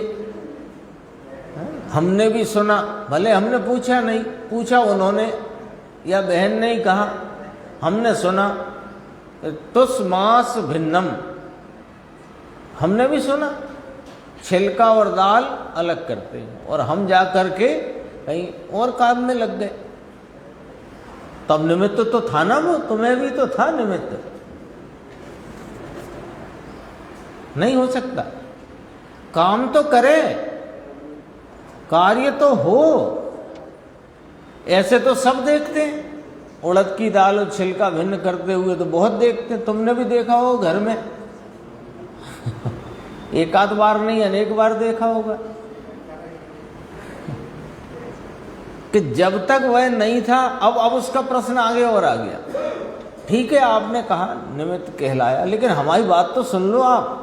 हमने भी सुना, भले हमने पूछा नहीं, पूछा उन्होंने या बहन ने ही कहा, हमने सुना तुस मांस भिन्नम, हमने भी सुना छिलका और दाल अलग करते हैं, और हम जा करके कहीं और काम में लग गए। तब निमित्त तो था ना, वो तुम्हें भी तो था निमित्त। नहीं हो सकता, काम तो करे, कार्य तो हो। ऐसे तो सब देखते हैं, उड़द की दाल और छिलका भिन्न करते हुए तो बहुत देखते हैं, तुमने भी देखा हो घर में। एक आध बार नहीं, अनेक बार देखा होगा कि जब तक वह नहीं था, अब उसका प्रश्न आगे और आ गया। ठीक है, आपने कहा निमित्त कहलाया, लेकिन हमारी बात तो सुन लो आप।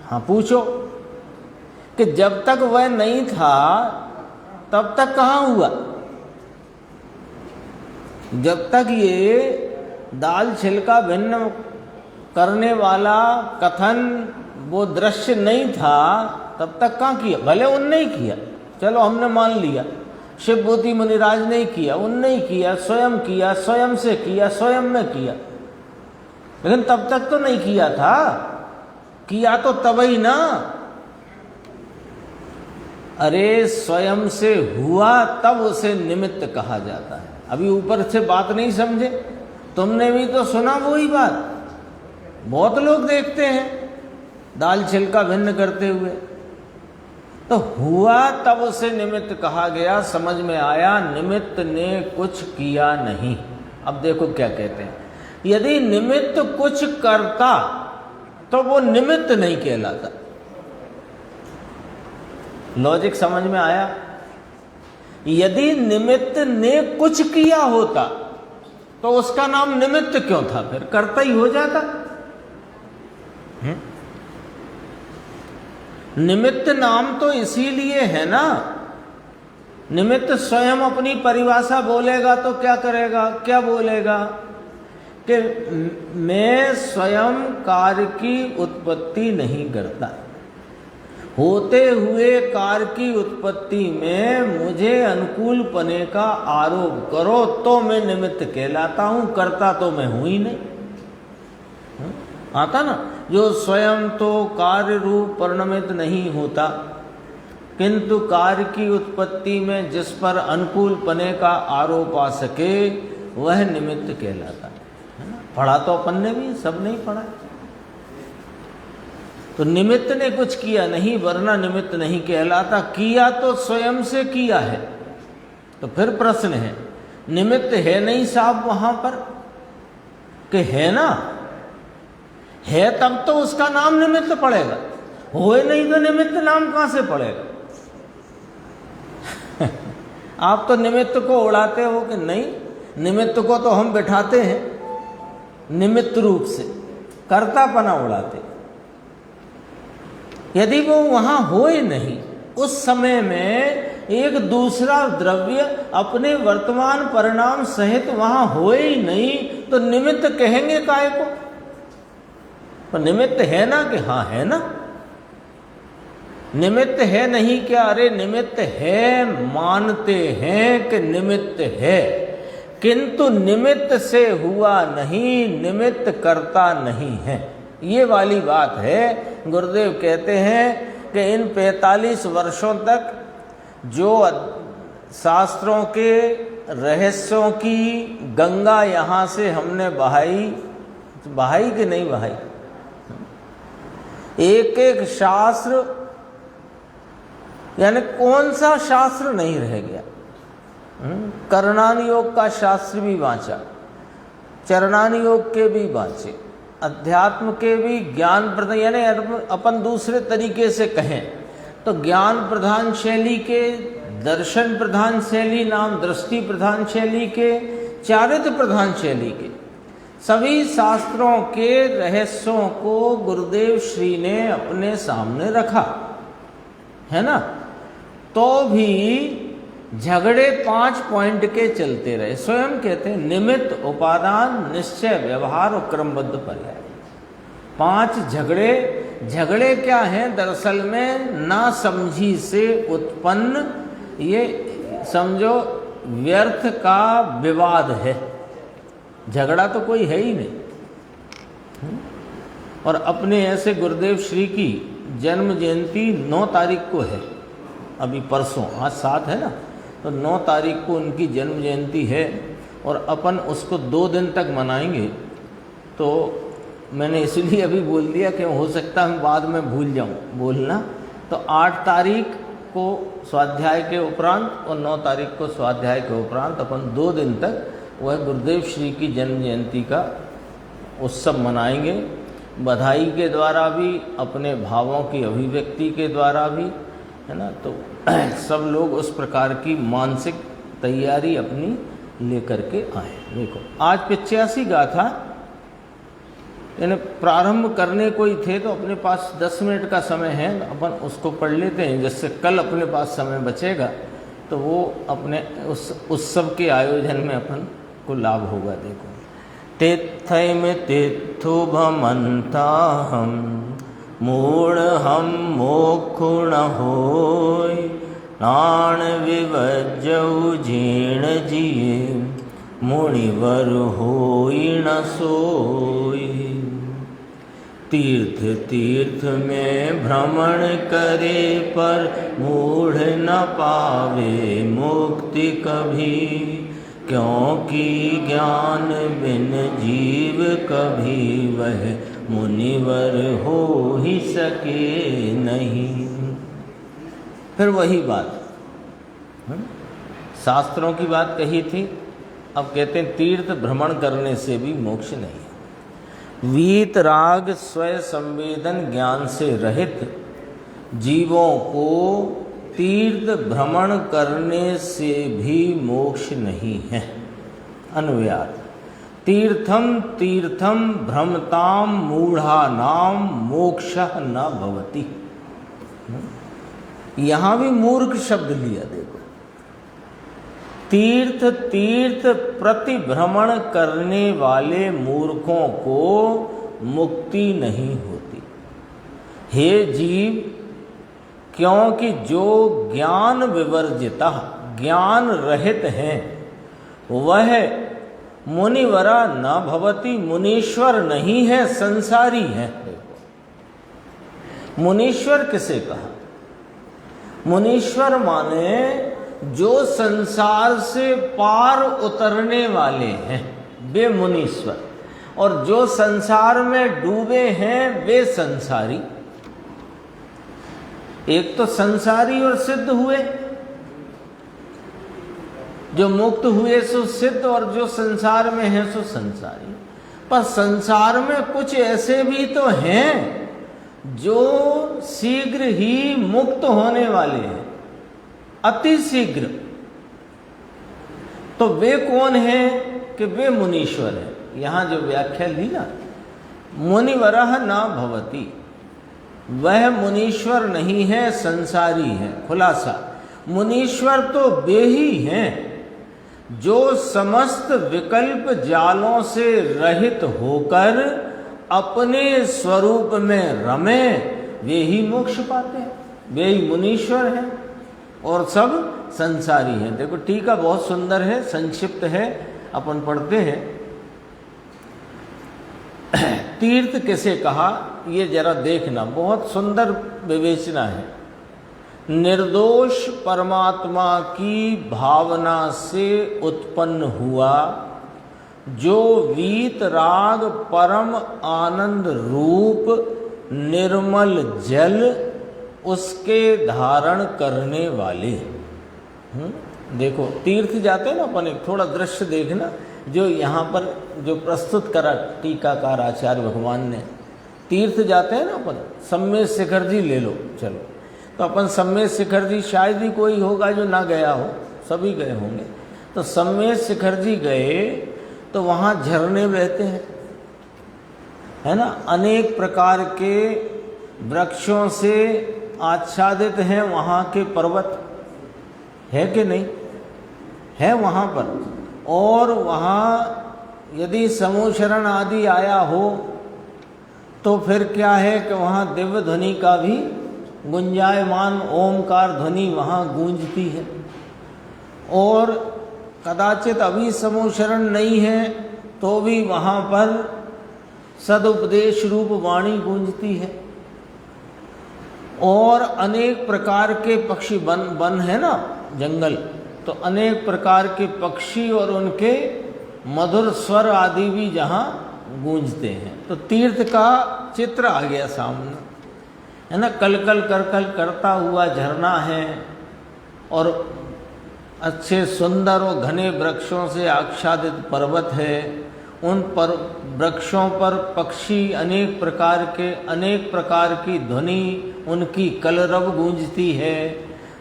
हाँ पूछो कि जब तक वह नहीं था तब तक कहाँ हुआ। जब तक ये दाल छिलका भिन्न करने वाला कथन वो दृश्य नहीं था तब तक कहाँ किया। भले उनने ही किया, चलो हमने मान लिया, शिवभूति मुनिराज ने किया, उनने ही किया, स्वयं से किया, स्वयं में किया, लेकिन तब तक तो नहीं किया था। किया तो तब ही ना, अरे स्वयं से हुआ तब उसे निमित्त कहा जाता है। अभी ऊपर से बात नहीं समझे, तुमने भी तो सुना वही बात, बहुत लोग देखते हैं दाल छिलका भिन्न करते हुए। तो हुआ तब उसे निमित्त कहा गया, समझ में आया निमित्त ने कुछ किया नहीं। अब देखो क्या कहते हैं, यदि निमित्त कुछ करता तो वो निमित्त नहीं कहलाता। लॉजिक समझ में आया। यदि निमित्त ने कुछ किया होता तो उसका नाम निमित्त क्यों था, फिर कर्ता ही हो जाता। निमित्त नाम तो इसीलिए है ना। निमित्त स्वयं अपनी परिभाषा बोलेगा तो क्या करेगा, क्या बोलेगा कि मैं स्वयं कार्य की उत्पत्ति नहीं करता, होते हुए कार्य की उत्पत्ति में मुझे अनुकूल पने का आरोप करो तो मैं निमित्त कहलाता हूं, करता तो मैं हूं ही नहीं। आता ना, जो स्वयं तो कार्य रूप परिणमित नहीं होता किंतु कार्य की उत्पत्ति में जिस पर अनुकूल पने का आरोप आ सके वह निमित्त कहलाता है ना। पढ़ा तो अपन ने भी, सब नहीं पढ़ा। तो निमित्त ने कुछ किया नहीं वरना निमित्त नहीं कहलाता। किया तो स्वयं से किया है। तो फिर प्रश्न है, निमित्त है नहीं साहब वहां पर, कि है ना, है तब तो उसका नाम निमित्त पड़ेगा, होए नहीं तो निमित्त नाम कहां से पड़ेगा। आप तो निमित्त को उड़ाते हो कि नहीं, निमित्त को तो हम बिठाते हैं निमित्त रूप से, कर्तापना उड़ाते। यदि वो वहां होए नहीं, उस समय में एक दूसरा द्रव्य अपने वर्तमान परिणाम सहित वहां होए ही नहीं तो निमित्त कहेंगे काय को। तो निमित्त है ना, कि हाँ है ना, निमित्त है नहीं क्या, अरे निमित्त है मानते हैं कि निमित्त है, किंतु निमित्त से हुआ नहीं, निमित्त करता नहीं है। ये वाली बात है। गुरुदेव कहते हैं कि इन 45 वर्षों तक जो शास्त्रों के रहस्यों की गंगा यहाँ से हमने बहाई कि नहीं बहाई, एक एक शास्त्र, यानी कौन सा शास्त्र नहीं रह गया। करणान योग का शास्त्र भी बाँचा, चरणान योग के भी बाँचे, अध्यात्म के भी ज्ञान प्रधान, यानी अपन दूसरे तरीके से कहें तो ज्ञान प्रधान शैली के, दर्शन प्रधान शैली नाम दृष्टि प्रधान शैली के, चारित्र प्रधान शैली के सभी शास्त्रों के रहस्यों को गुरुदेव श्री ने अपने सामने रखा है ना। तो भी झगड़े 5 पॉइंट के चलते रहे। स्वयं कहते हैं निमित्त, उपादान, निश्चय, व्यवहार और क्रमबद्ध पर्याय। 5 झगड़े क्या हैं, दरअसल में ना समझी से उत्पन्न, ये समझो व्यर्थ का विवाद है। झगड़ा तो कोई है ही नहीं। और अपने ऐसे गुरुदेव श्री की जन्म जयंती 9 तारीख को है, अभी परसों, आज 7 है ना, तो 9 तारीख को उनकी जन्म जयंती है और अपन उसको 2 दिन तक मनाएंगे। तो मैंने इसलिए अभी बोल दिया कि हो सकता है बाद में भूल जाऊं बोलना। तो 8 तारीख को स्वाध्याय के उपरांत और 9 तारीख को स्वाध्याय के उपरांत अपन 2 दिन तक वह गुरुदेव श्री की जन्म जयंती का उत्सव मनाएंगे। बधाई के द्वारा भी, अपने भावों की अभिव्यक्ति के द्वारा भी, है ना। तो सब लोग उस प्रकार की मानसिक तैयारी अपनी लेकर के आए। देखो आज 85 गाथा यानी प्रारंभ करने कोई थे तो अपने पास 10 मिनट का समय है, अपन उसको पढ़ लेते हैं, जिससे कल अपने पास समय बचेगा तो वो अपने उस उत्सव के आयोजन में अपन को लाभ होगा। देखो, तीर्थय में तीर्थो भमंता हम मूढ़ हम मोक्षुण होय नाण विवज्जौ जीर्ण जिये मुनिवर होई न सोई। तीर्थ तीर्थ में भ्रमण करे पर मूढ़ न पावे मुक्ति कभी, क्योंकि ज्ञान बिन जीव कभी वह मुनिवर हो ही सके नहीं। फिर वही बात, शास्त्रों की बात कही थी, अब कहते हैं तीर्थ भ्रमण करने से भी मोक्ष नहीं है। वीत राग स्वयं संवेदन ज्ञान से रहित जीवों को तीर्थ भ्रमण करने से भी मोक्ष नहीं है। अन्वयार्थ, तीर्थम तीर्थम भ्रमताम मूढ़ानाम मोक्षः न भवति। यहाँ भी मूर्ख शब्द लिया, देखो, तीर्थ तीर्थ प्रति भ्रमण करने वाले मूर्खों को मुक्ति नहीं होती। हे जीव, क्योंकि जो ज्ञान विवर्जिता, ज्ञान रहित हैं, वह मुनिवरा न भवति, मुनीश्वर नहीं है, संसारी है। मुनीश्वर किसे कहा? मुनीश्वर माने जो संसार से पार उतरने वाले हैं वे मुनीश्वर, और जो संसार में डूबे हैं वे संसारी। एक तो संसारी और सिद्ध हुए, जो मुक्त हुए सो सिद्ध, और जो संसार में है सो संसारी। पर संसार में कुछ ऐसे भी तो हैं जो शीघ्र ही मुक्त होने वाले हैं, अति शीघ्र। तो वे कौन हैं कि वे मुनीश्वर हैं। यहाँ जो व्याख्या ली ना, मुनिवरः न भवति, वह मुनीश्वर नहीं है, संसारी है। खुलासा, मुनीश्वर तो वे ही हैं जो समस्त विकल्प जालों से रहित होकर अपने स्वरूप में रमे, वे ही मोक्ष पाते हैं, वे ही मुनीश्वर हैं, और सब संसारी हैं। देखो टीका बहुत सुंदर है, संक्षिप्त है, अपन पढ़ते हैं। तीर्थ किसे कहा ये जरा देखना, बहुत सुंदर विवेचना है। निर्दोष परमात्मा की भावना से उत्पन्न हुआ जो वीत राग परम आनंद रूप निर्मल जल उसके धारण करने वाले। देखो तीर्थ जाते हैं ना अपन, एक थोड़ा दृश्य देखना जो यहाँ पर जो प्रस्तुत करा टीकाकार आचार्य भगवान ने। तीर्थ जाते हैं ना अपन, सम्मेद शिखर जी ले लो, चलो, तो अपन सम्मेद शिखर जी शायद ही कोई होगा जो ना गया हो, सभी गए होंगे। तो सम्मेद शिखर जी गए तो वहाँ झरने बहते हैं, है ना, अनेक प्रकार के वृक्षों से आच्छादित हैं वहाँ के पर्वत, है कि नहीं है वहाँ पर। और वहाँ यदि समूह शरण आदि आया हो तो फिर क्या है कि वहाँ दिव्य ध्वनि का भी गुंजायमान ओमकार ध्वनि वहाँ गूंजती है। और कदाचित अभी समूह शरण नहीं है तो भी वहाँ पर सदुपदेश रूप वाणी गूंजती है। और अनेक प्रकार के पक्षी, वन है ना, जंगल, तो अनेक प्रकार के पक्षी और उनके मधुर स्वर आदि भी जहाँ गूंजते हैं। तो तीर्थ का चित्र आ गया सामने, है ना, कलकल करकल करता हुआ झरना है और अच्छे सुंदर और घने वृक्षों से आच्छादित पर्वत है। उन पर वृक्षों पर पक्षी अनेक प्रकार की ध्वनि उनकी कलरव गूंजती है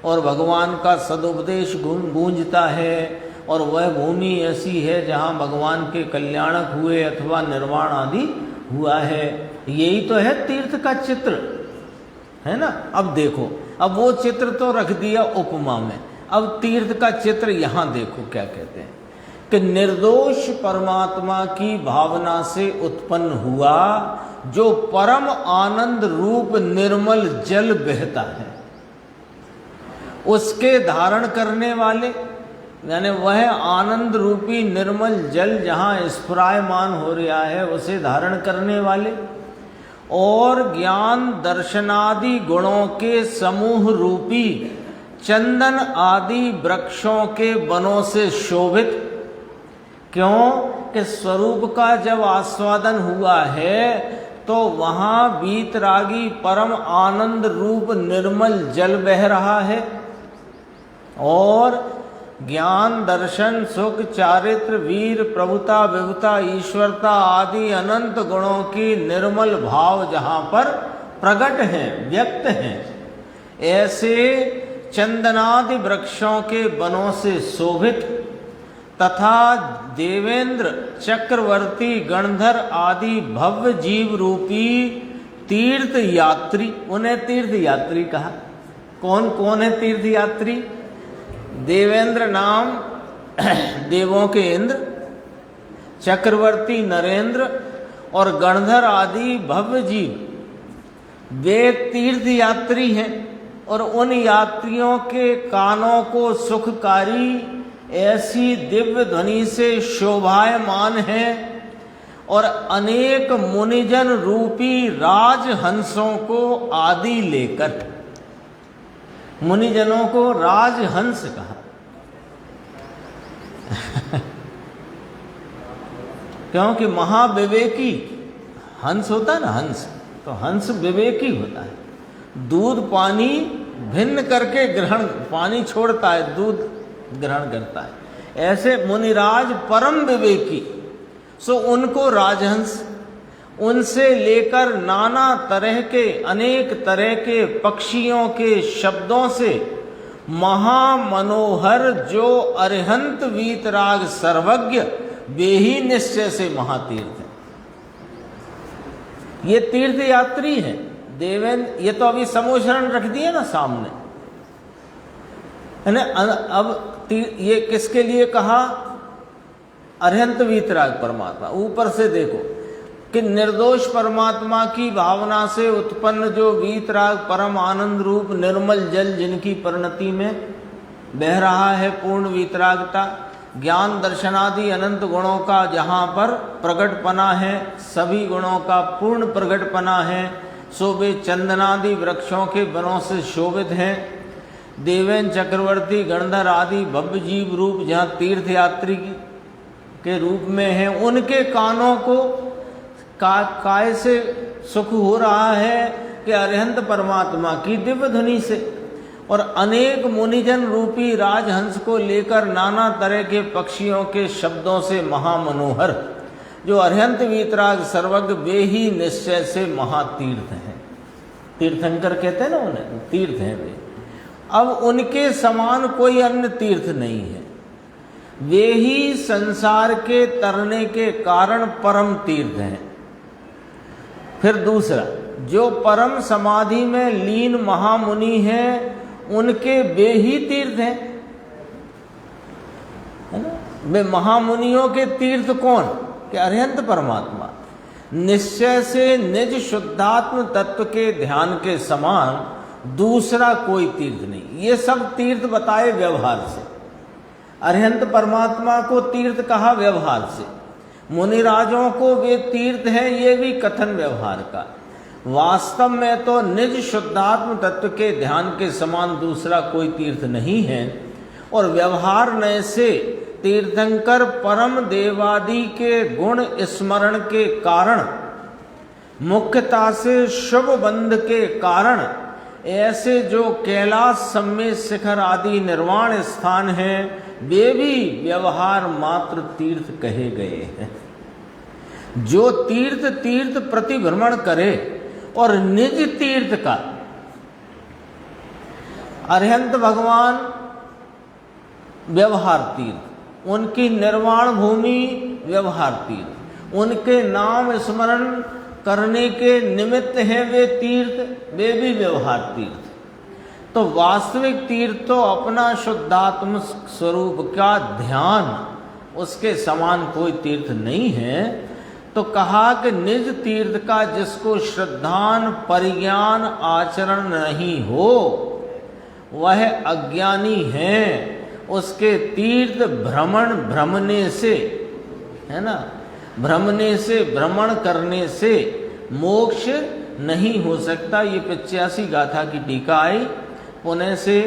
और भगवान का सदुपदेश गूंजता है। और वह भूमि ऐसी है जहाँ भगवान के कल्याणक हुए अथवा निर्वाण आदि हुआ है। यही तो है तीर्थ का चित्र, है ना। अब देखो, अब वो चित्र तो रख दिया उपमा में, अब तीर्थ का चित्र यहाँ देखो क्या कहते हैं कि निर्दोष परमात्मा की भावना से उत्पन्न हुआ जो परम आनंद रूप निर्मल जल बहता है, उसके धारण करने वाले, यानी वह आनंद रूपी निर्मल जल जहाँ स्फुरायमान हो रहा है उसे धारण करने वाले, और ज्ञान दर्शनादि गुणों के समूह रूपी चंदन आदि वृक्षों के बनों से शोभित। क्यों कि स्वरूप का जब आस्वादन हुआ है तो वहाँ वीतरागी परम आनंद रूप निर्मल जल बह रहा है, और ज्ञान दर्शन सुख चारित्र वीर प्रभुता विभुता ईश्वरता आदि अनंत गुणों की निर्मल भाव जहाँ पर प्रकट हैं, व्यक्त हैं, ऐसे चंदनादि वृक्षों के बनों से शोभित तथा देवेंद्र चक्रवर्ती गणधर आदि भव्य जीव रूपी तीर्थ यात्री, उन्हें तीर्थ यात्री कहा। कौन कौन है तीर्थ यात्री? देवेंद्र नाम देवों के इंद्र, चक्रवर्ती नरेंद्र और गणधर आदि भव्य जीव वे तीर्थ यात्री हैं, और उन यात्रियों के कानों को सुखकारी ऐसी दिव्य ध्वनि से शोभायमान है, और अनेक मुनिजन रूपी राजहंसों को आदि लेकर, मुनिजनों को राजहंस कहा। क्योंकि महाविवेकी हंस होता है ना, हंस तो हंस विवेकी होता है, दूध पानी भिन्न करके ग्रहण, पानी छोड़ता है दूध ग्रहण करता है, ऐसे मुनिराज परम विवेकी, सो उनको राजहंस, उनसे लेकर नाना तरह के अनेक तरह के पक्षियों के शब्दों से महामनोहर जो अरिहंत वीतराग सर्वज्ञ वे ही निश्चय से महातीर्थ है। ये तीर्थ यात्री हैं देवेंद्र, ये तो अभी समोशरण रख दिए ना सामने, है ना। अब ये किसके लिए कहा? अरिहंत वीतराग परमात्मा। ऊपर से देखो कि निर्दोष परमात्मा की भावना से उत्पन्न जो वीतराग परम आनंद रूप निर्मल जल जिनकी परिणति में बह रहा है पूर्ण वीतरागता, ज्ञान दर्शनादि अनंत गुणों का जहाँ पर प्रगटपना है, सभी गुणों का पूर्ण प्रगटपना है, सो वे चंदनादि वृक्षों के बनों से शोभित हैं। देवेन चक्रवर्ती गणधर आदि भव्य जीव रूप जहाँ तीर्थ यात्री के रूप में हैं, उनके कानों को काय से सुख हो रहा है कि अरिहंत परमात्मा की दिव्य ध्वनि से, और अनेक मुनिजन रूपी राजहंस को लेकर नाना तरह के पक्षियों के शब्दों से महामनोहर जो अरिहंत वीतराग सर्वज्ञ वे ही निश्चय से महातीर्थ हैं। तीर्थंकर कहते हैं ना उन्हें, तीर्थ हैं वे। अब उनके समान कोई अन्य तीर्थ नहीं है, वे ही संसार के तरने के कारण परम तीर्थ हैं। फिर दूसरा, जो परम समाधि में लीन महामुनि हैं उनके वे ही तीर्थ हैं, है ना। वे महामुनियों के तीर्थ कौन? कि अरिहंत परमात्मा। निश्चय से निज शुद्धात्म तत्व के ध्यान के समान दूसरा कोई तीर्थ नहीं। ये सब तीर्थ बताए व्यवहार से, अरिहंत परमात्मा को तीर्थ कहा व्यवहार से, मुनिराजों को वे तीर्थ हैं ये भी कथन व्यवहार का। वास्तव में तो निज शुद्धात्म तत्व के ध्यान के समान दूसरा कोई तीर्थ नहीं है, और व्यवहार नय से तीर्थंकर परम देवादि के गुण स्मरण के कारण, मुख्यता से शुभ बंध के कारण, ऐसे जो कैलाश सम्मेत शिखर आदि निर्वाण स्थान हैं वे भी व्यवहार मात्र तीर्थ कहे गए हैं। जो तीर्थ तीर्थ प्रतिभ्रमण करे और निज तीर्थ का, अरिहंत भगवान व्यवहार तीर्थ, उनकी निर्वाण भूमि व्यवहार तीर्थ, उनके नाम स्मरण करने के निमित्त हैं वे तीर्थ, वे भी व्यवहार तीर्थ। तो वास्तविक तीर्थ तो अपना शुद्धात्म स्वरूप का ध्यान, उसके समान कोई तीर्थ नहीं है। तो कहा कि निज तीर्थ का जिसको श्रद्धान परिज्ञान आचरण नहीं हो वह अज्ञानी है। उसके तीर्थ भ्रमणे से, है ना, भ्रमणे से, भ्रमण करने से मोक्ष नहीं हो सकता। ये 85 गाथा की टीका आई पुणे से